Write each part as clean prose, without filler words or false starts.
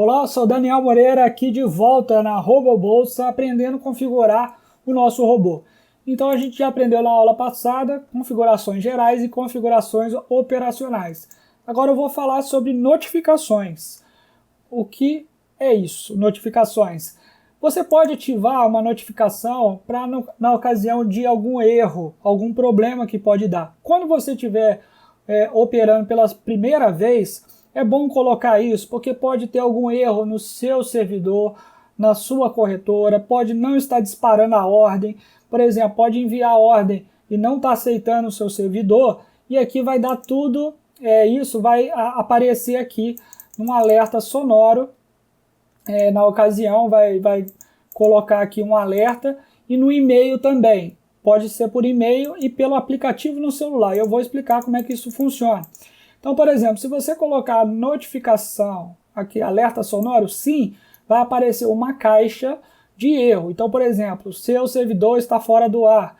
Olá, eu sou Daniel Moreira aqui de volta na RoboBolsa, aprendendo a configurar o nosso robô. Então a gente já aprendeu na aula passada configurações gerais e configurações operacionais. Agora eu vou falar sobre notificações. O que é isso, notificações? Você pode ativar uma notificação para na ocasião de algum erro, algum problema que pode dar. Quando você estiver operando pela primeira vez, é bom colocar isso, porque pode ter algum erro no seu servidor, na sua corretora, pode não estar disparando a ordem, por exemplo, pode enviar a ordem e não está aceitando o seu servidor, e aqui vai dar tudo, isso vai aparecer aqui num alerta sonoro, na ocasião vai colocar aqui um alerta, e no e-mail também, pode ser por e-mail e pelo aplicativo no celular, eu vou explicar como é que isso funciona. Então, por exemplo, se você colocar notificação aqui, alerta sonoro, sim, vai aparecer uma caixa de erro. Então, por exemplo, seu servidor está fora do ar.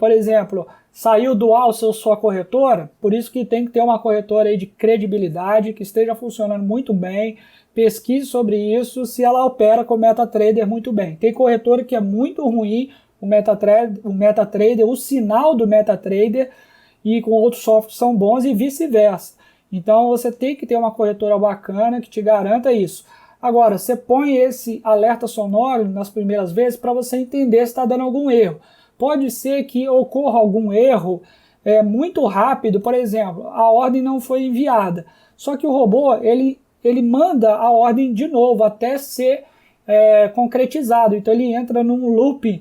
Por exemplo, saiu do ar sua corretora, por isso que tem que ter uma corretora aí de credibilidade, que esteja funcionando muito bem. Pesquise sobre isso, se ela opera com o MetaTrader muito bem. Tem corretora que é muito ruim, o MetaTrader, o sinal do MetaTrader, e com outros softwares são bons e vice-versa. Então você tem que ter uma corretora bacana que te garanta isso. Agora, você põe esse alerta sonoro nas primeiras vezes para você entender se está dando algum erro. Pode ser que ocorra algum erro muito rápido, por exemplo, a ordem não foi enviada. Só que o robô, ele manda a ordem de novo até ser concretizado. Então ele entra num looping.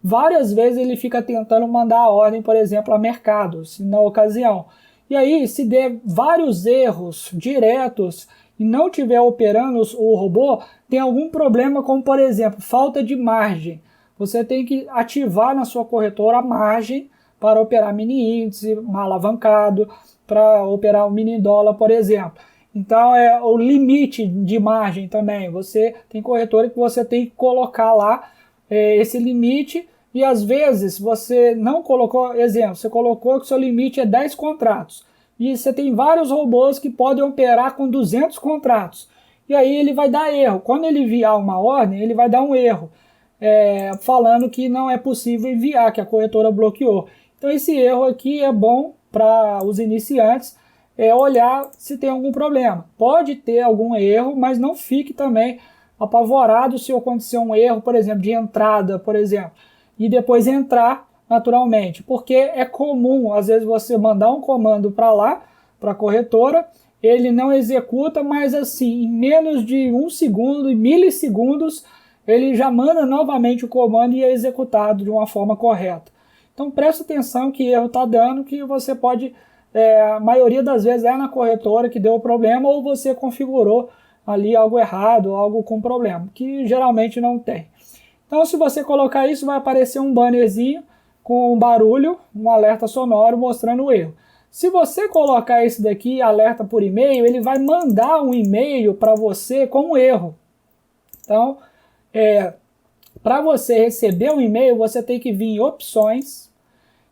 Várias vezes ele fica tentando mandar a ordem, por exemplo, a mercado, se na ocasião. E aí, se der vários erros diretos e não estiver operando o robô, tem algum problema como, por exemplo, falta de margem. Você tem que ativar na sua corretora a margem para operar mini índice, alavancado, para operar o mini dólar, por exemplo. Então, é o limite de margem também. Você tem corretora que você tem que colocar lá esse limite, e às vezes você não colocou, exemplo, você colocou que o seu limite é 10 contratos, e você tem vários robôs que podem operar com 200 contratos, e aí ele vai dar erro. Quando ele enviar uma ordem, ele vai dar um erro, falando que não é possível enviar, que a corretora bloqueou. Então esse erro aqui é bom para os iniciantes, olhar se tem algum problema. Pode ter algum erro, mas não fique também apavorado se acontecer um erro, por exemplo, de entrada, por exemplo, e depois entrar naturalmente, porque é comum, às vezes, você mandar um comando para lá, para a corretora, ele não executa, mas assim, em menos de 1 segundo, em milissegundos, ele já manda novamente o comando e é executado de uma forma correta. Então preste atenção que erro está dando, que você pode, a maioria das vezes é na corretora que deu o problema, ou você configurou ali algo errado, algo com problema, que geralmente não tem. Então, se você colocar isso, vai aparecer um bannerzinho com um barulho, um alerta sonoro mostrando o erro. Se você colocar esse daqui, alerta por e-mail, ele vai mandar um e-mail para você com um erro. Então, para você receber um e-mail, você tem que vir em opções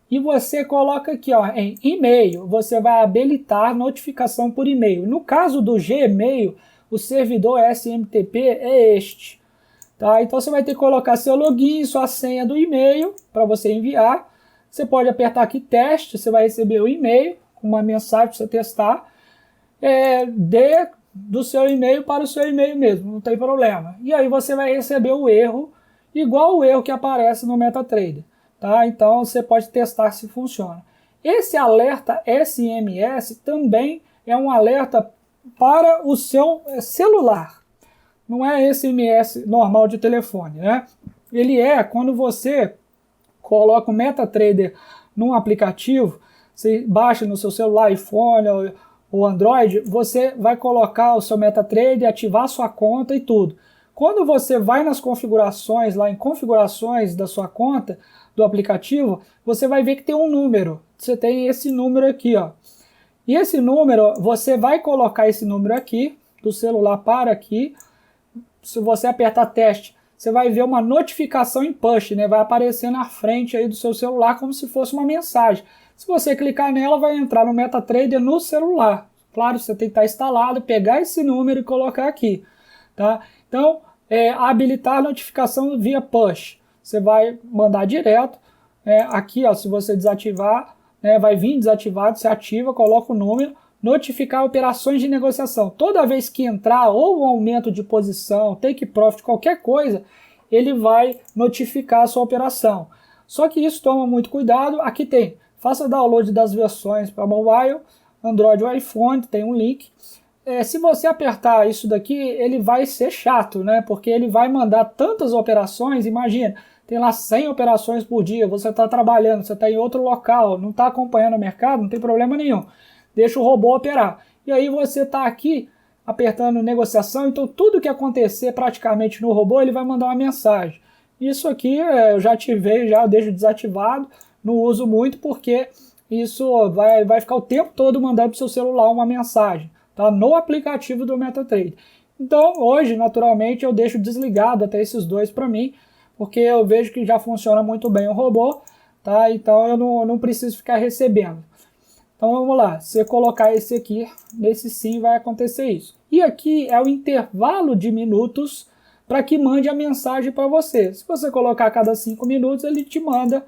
e você coloca aqui, ó, em e-mail, você vai habilitar notificação por e-mail. No caso do Gmail, o servidor SMTP é este. Tá? Então você vai ter que colocar seu login, sua senha do e-mail para você enviar. Você pode apertar aqui teste, você vai receber o e-mail com uma mensagem para você testar. Dê do seu e-mail para o seu e-mail mesmo, não tem problema. E aí você vai receber o erro, igual o erro que aparece no MetaTrader. Tá? Então você pode testar se funciona. Esse alerta SMS também é um alerta para o seu celular. Não é SMS normal de telefone, né? Ele é quando você coloca o MetaTrader num aplicativo, você baixa no seu celular, iPhone ou Android, você vai colocar o seu MetaTrader, ativar sua conta e tudo. Quando você vai nas configurações, lá em configurações da sua conta, do aplicativo, você vai ver que tem um número. Você tem esse número aqui, ó. E esse número, você vai colocar esse número aqui, do celular para aqui. Se você apertar teste, você vai ver uma notificação em push, né? Vai aparecer na frente aí do seu celular como se fosse uma mensagem. Se você clicar nela, vai entrar no MetaTrader no celular. Claro, você tem que estar instalado, pegar esse número e colocar aqui. tá? Então, habilitar a notificação via push. Você vai mandar direto. Aqui, ó, se você desativar, vai vir desativado, você ativa, coloca o número, notificar operações de negociação. Toda vez que entrar ou um aumento de posição, take profit, qualquer coisa, ele vai notificar a sua operação. Só que isso toma muito cuidado. Aqui tem, faça download das versões para mobile, Android ou iPhone, tem um link. Se você apertar isso daqui, ele vai ser chato, né? Porque ele vai mandar tantas operações, imagina, tem lá 100 operações por dia, você está trabalhando, você está em outro local, não está acompanhando o mercado, não tem problema nenhum. Deixa o robô operar. E aí você está aqui apertando negociação, então tudo que acontecer praticamente no robô, ele vai mandar uma mensagem. Isso aqui eu já ativei, eu deixo desativado, não uso muito porque isso vai ficar o tempo todo mandando para o seu celular uma mensagem, tá? No aplicativo do MetaTrader. Então hoje, naturalmente, eu deixo desligado até esses dois para mim, porque eu vejo que já funciona muito bem o robô, tá? Então eu não preciso ficar recebendo. Então vamos lá, se você colocar esse aqui, nesse sim vai acontecer isso. E aqui é o intervalo de minutos para que mande a mensagem para você. Se você colocar a cada 5 minutos, ele te manda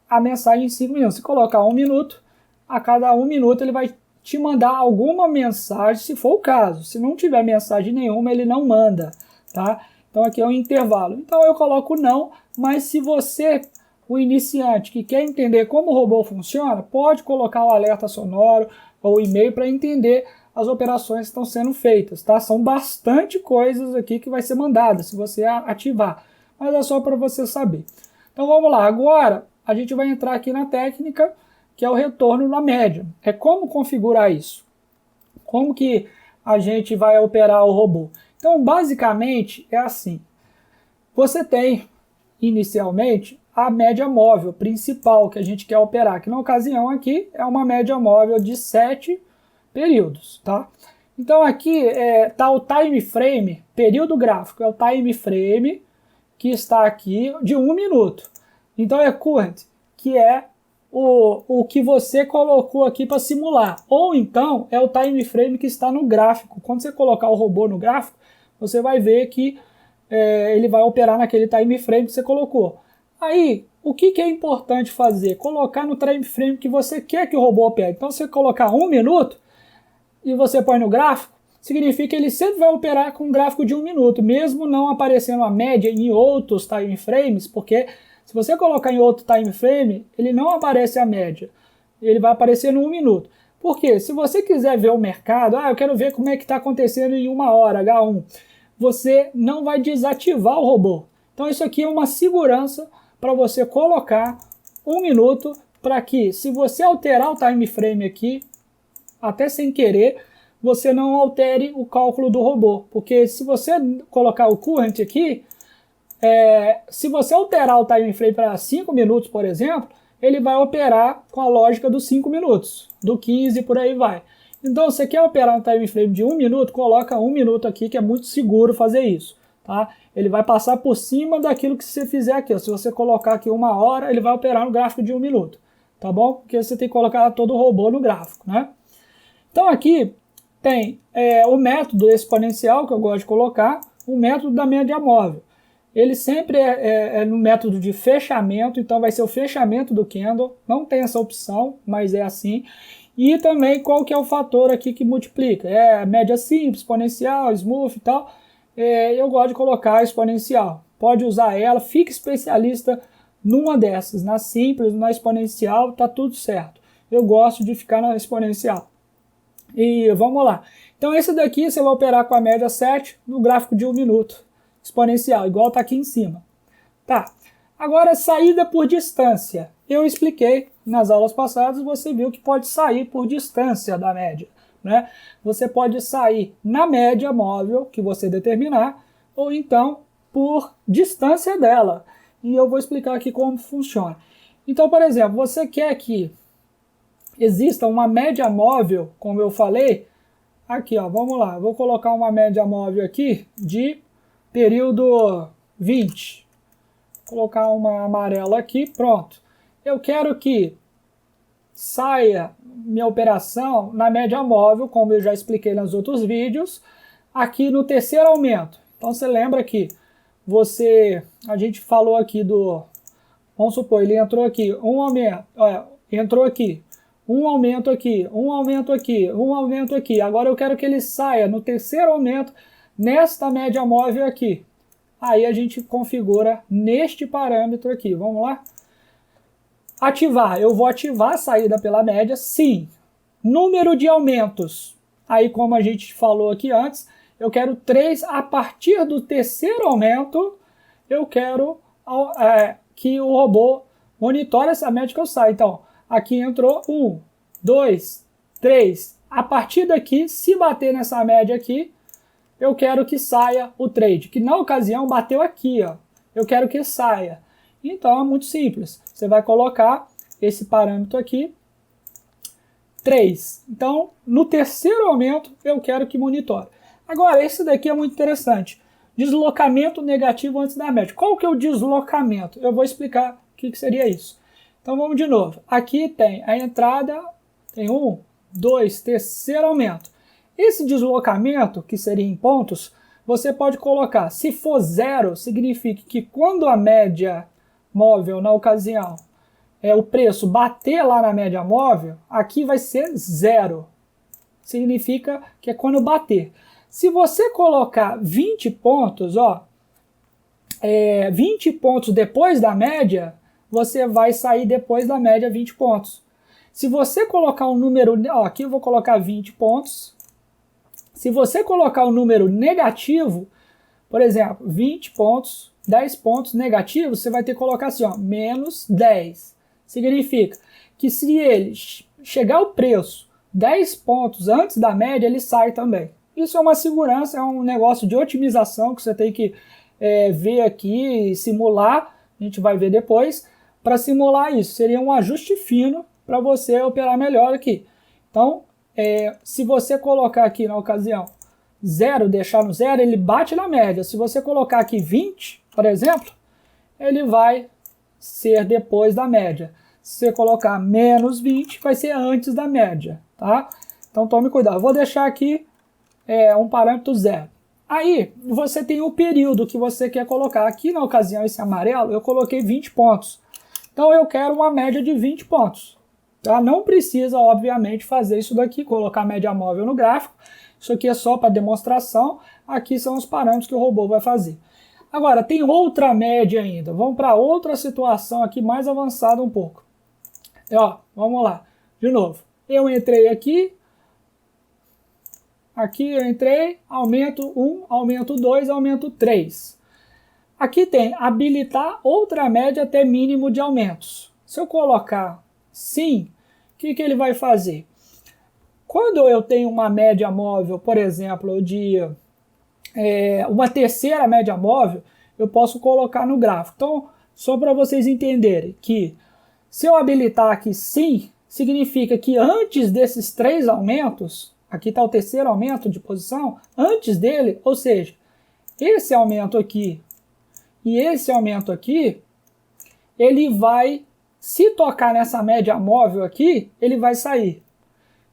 a mensagem em 5 minutos. Se colocar 1 minuto, a cada 1 minuto ele vai te mandar alguma mensagem, se for o caso. Se não tiver mensagem nenhuma, ele não manda, tá? Então aqui é o intervalo. Então eu coloco não, mas se você, o iniciante que quer entender como o robô funciona, pode colocar o alerta sonoro ou e-mail para entender as operações que estão sendo feitas, tá? São bastante coisas aqui que vai ser mandada se você ativar, mas é só para você saber. Então vamos lá, agora a gente vai entrar aqui na técnica, que é o retorno na média. É como configurar isso? Como que a gente vai operar o robô? Então basicamente é assim, você tem inicialmente a média móvel principal que a gente quer operar, que na ocasião aqui é uma média móvel de 7 períodos, tá? Então aqui tá o time frame, período gráfico, é o time frame que está aqui de 1 minuto. Então é current, que é o que você colocou aqui para simular. Ou então é o time frame que está no gráfico. Quando você colocar o robô no gráfico, você vai ver que ele vai operar naquele time frame que você colocou. Aí, o que é importante fazer? Colocar no time frame que você quer que o robô opere. Então, se você colocar 1 minuto e você põe no gráfico, significa que ele sempre vai operar com um gráfico de 1 minuto, mesmo não aparecendo a média em outros time frames, porque se você colocar em outro time frame, ele não aparece a média. Ele vai aparecer no 1 minuto. Por quê? Se você quiser ver o mercado, eu quero ver como é que está acontecendo em 1 hora, H1, você não vai desativar o robô. Então isso aqui é uma segurança para você colocar 1 minuto, para que se você alterar o time frame aqui, até sem querer, você não altere o cálculo do robô. Porque se você colocar o current aqui, se você alterar o time frame para 5 minutos, por exemplo, ele vai operar com a lógica dos 5 minutos, do 15 por aí vai. Então, você quer operar um time frame de 1 minuto, coloca 1 minuto aqui, que é muito seguro fazer isso, tá? Ele vai passar por cima daquilo que você fizer aqui, ó. Se você colocar aqui 1 hora, ele vai operar no gráfico de 1 minuto, tá bom? Porque você tem que colocar todo o robô no gráfico, né? Então, aqui tem o método exponencial, que eu gosto de colocar, o método da média móvel. Ele sempre é no método de fechamento, então vai ser o fechamento do candle, não tem essa opção, mas é assim. E também qual que é o fator aqui que multiplica, é média simples, exponencial, smooth e tal. Eu gosto de colocar exponencial, pode usar ela, fique especialista numa dessas, na simples, na exponencial, tá tudo certo. Eu gosto de ficar na exponencial. E vamos lá. Então esse daqui você vai operar com a média 7 no gráfico de 1 minuto. Exponencial, igual está aqui em cima. Tá. Agora, saída por distância. Eu expliquei nas aulas passadas, você viu que pode sair por distância da média, né? Você pode sair na média móvel que você determinar, ou então por distância dela. E eu vou explicar aqui como funciona. Então, por exemplo, você quer que exista uma média móvel, como eu falei, aqui, ó, vamos lá, vou colocar uma média móvel aqui de período 20. Vou colocar uma amarela aqui, pronto. Eu quero que saia minha operação na média móvel, como eu já expliquei nos outros vídeos, aqui no terceiro aumento. Então você lembra que a gente falou aqui vamos supor, ele entrou aqui, um aumento, entrou aqui, um aumento aqui, um aumento aqui, um aumento aqui. Agora eu quero que ele saia no terceiro aumento nesta média móvel aqui. Aí a gente configura neste parâmetro aqui. Vamos lá? Ativar. Eu vou ativar a saída pela média, sim. Número de aumentos. Aí, como a gente falou aqui antes, eu quero 3. A partir do terceiro aumento, eu quero que o robô monitore essa média que eu saio. Então, aqui entrou 1, 2, 3. A partir daqui, se bater nessa média aqui, eu quero que saia o trade, que na ocasião bateu aqui, ó. Eu quero que saia. Então é muito simples. Você vai colocar esse parâmetro aqui, 3. Então, no terceiro aumento, eu quero que monitore. Agora, esse daqui é muito interessante. Deslocamento negativo antes da média. Qual que é o deslocamento? Eu vou explicar o que seria isso. Então vamos de novo. Aqui tem a entrada, tem 1, 2, terceiro aumento. Esse deslocamento, que seria em pontos, você pode colocar, se for 0, significa que quando a média móvel, na ocasião, o preço bater lá na média móvel, aqui vai ser 0. Significa que é quando bater. Se você colocar 20 pontos, 20 pontos depois da média, você vai sair depois da média 20 pontos. Se você colocar um número, aqui eu vou colocar 20 pontos. Se você colocar um número negativo, por exemplo, 20 pontos, 10 pontos negativos, você vai ter que colocar assim, menos 10. Significa que se ele chegar ao preço 10 pontos antes da média, ele sai também. Isso é uma segurança, é um negócio de otimização que você tem que ver aqui e simular, a gente vai ver depois, para simular isso. Seria um ajuste fino para você operar melhor aqui. Então, se você colocar aqui na ocasião 0, deixar no 0, ele bate na média. Se você colocar aqui 20, por exemplo, ele vai ser depois da média. Se você colocar menos 20, vai ser antes da média, tá? Então tome cuidado. Vou deixar aqui um parâmetro 0. Aí você tem o período que você quer colocar. Aqui na ocasião, esse amarelo, eu coloquei 20 pontos. Então eu quero uma média de 20 pontos. Tá? Não precisa, obviamente, fazer isso daqui, colocar a média móvel no gráfico. Isso aqui é só para demonstração. Aqui são os parâmetros que o robô vai fazer. Agora, tem outra média ainda. Vamos para outra situação aqui mais avançada um pouco. Vamos lá. De novo. Eu entrei aqui. Aqui eu entrei. Aumento 1, aumento 2, aumento 3. Aqui tem habilitar outra média até mínimo de aumentos. Se eu colocar sim, o que ele vai fazer? Quando eu tenho uma média móvel, por exemplo, de uma terceira média móvel, eu posso colocar no gráfico. Então, só para vocês entenderem que se eu habilitar aqui sim, significa que antes desses 3 aumentos, aqui está o terceiro aumento de posição, antes dele, ou seja, esse aumento aqui e esse aumento aqui, ele vai, se tocar nessa média móvel aqui, ele vai sair.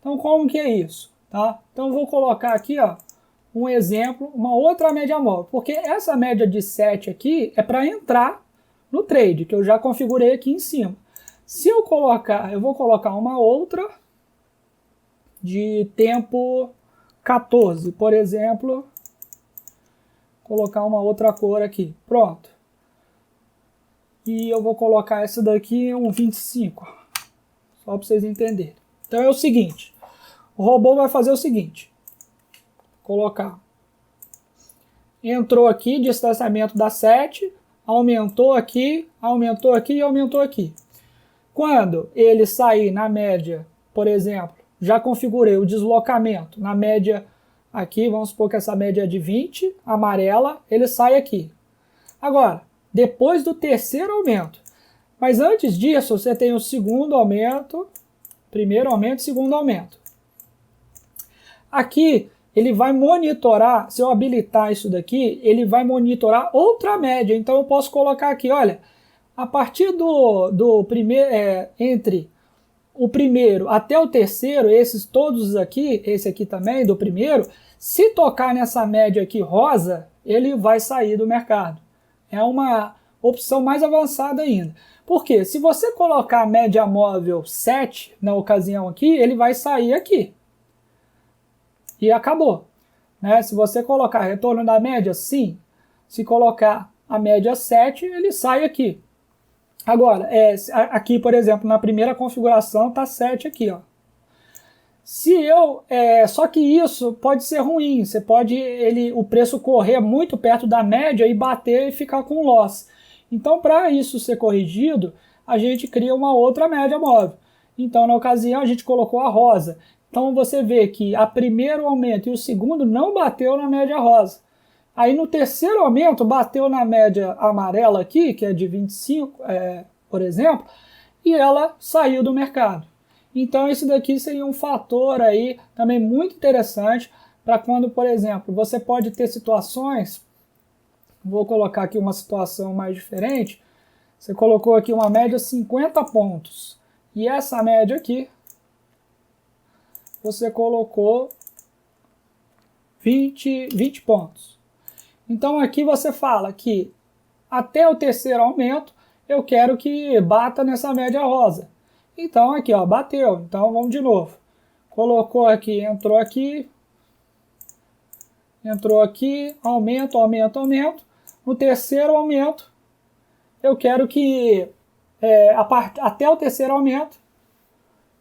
Então, como que é isso? Tá? Então, eu vou colocar aqui um exemplo, uma outra média móvel, porque essa média de 7 aqui é para entrar no trade, que eu já configurei aqui em cima. Se eu colocar, eu vou colocar uma outra de tempo 14, por exemplo, colocar uma outra cor aqui, pronto. E eu vou colocar essa daqui um 25, só para vocês entenderem. Então é o seguinte, o robô vai fazer o seguinte, colocar, entrou aqui, distanciamento da 7, aumentou aqui e aumentou aqui. Quando ele sair na média, por exemplo, já configurei o deslocamento na média aqui, vamos supor que essa média é de 20, amarela, ele sai aqui. Agora, depois do terceiro aumento, mas antes disso você tem o segundo aumento, primeiro aumento, segundo aumento. Aqui ele vai monitorar, se eu habilitar isso daqui, ele vai monitorar outra média. Então eu posso colocar aqui, olha, a partir do primeiro, entre o primeiro até o terceiro, esses todos aqui, esse aqui também do primeiro, se tocar nessa média aqui rosa, ele vai sair do mercado. É uma opção mais avançada ainda. Por quê? Se você colocar a média móvel 7 na ocasião aqui, ele vai sair aqui. E acabou. Né? Se você colocar retorno da média, sim. Se colocar a média 7, ele sai aqui. Agora, aqui, por exemplo, na primeira configuração está 7 aqui, ó. Só que isso pode ser ruim, você pode o preço correr muito perto da média e bater e ficar com loss. Então, para isso ser corrigido, a gente cria uma outra média móvel. Então, na ocasião, a gente colocou a rosa. Então, você vê que a primeiro aumento e o segundo não bateu na média rosa. Aí, no terceiro aumento, bateu na média amarela aqui, que é de 25, por exemplo, e ela saiu do mercado. Então, esse daqui seria um fator aí também muito interessante para quando, por exemplo, você pode ter situações, vou colocar aqui uma situação mais diferente, você colocou aqui uma média 50 pontos, e essa média aqui, você colocou 20 pontos. Então, aqui você fala que até o terceiro aumento, eu quero que bata nessa média rosa. Então, aqui, ó, bateu. Então, vamos de novo. Colocou aqui, entrou aqui, aumento, aumento, aumento. No terceiro aumento, eu quero que, até o terceiro aumento,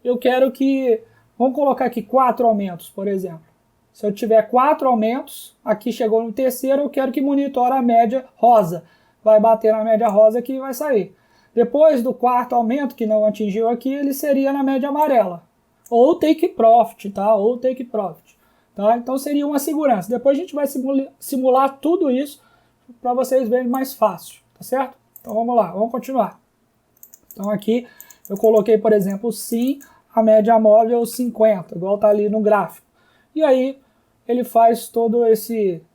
eu quero que, vamos colocar aqui 4 aumentos, por exemplo. Se eu tiver 4 aumentos, aqui chegou no terceiro, eu quero que monitore a média rosa. Vai bater na média rosa aqui e vai sair. Depois do quarto aumento, que não atingiu aqui, ele seria na média amarela. Ou take profit, tá? Ou take profit. Tá? Então seria uma segurança. Depois a gente vai simular tudo isso para vocês verem mais fácil, tá certo? Então vamos lá, vamos continuar. Então aqui eu coloquei, por exemplo, sim, a média móvel 50, igual tá ali no gráfico. E aí ele faz todos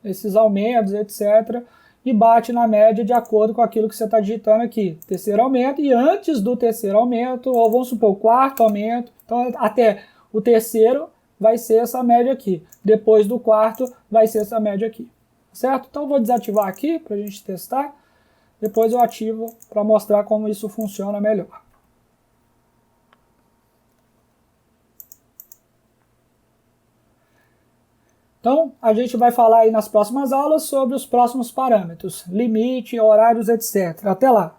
esses aumentos, etc., e bate na média de acordo com aquilo que você está digitando aqui. Terceiro aumento, e antes do terceiro aumento, ou vamos supor, quarto aumento, então até o terceiro vai ser essa média aqui. Depois do quarto vai ser essa média aqui. Certo? Então eu vou desativar aqui para a gente testar. Depois eu ativo para mostrar como isso funciona melhor. Então, a gente vai falar aí nas próximas aulas sobre os próximos parâmetros, limite, horários, etc. Até lá!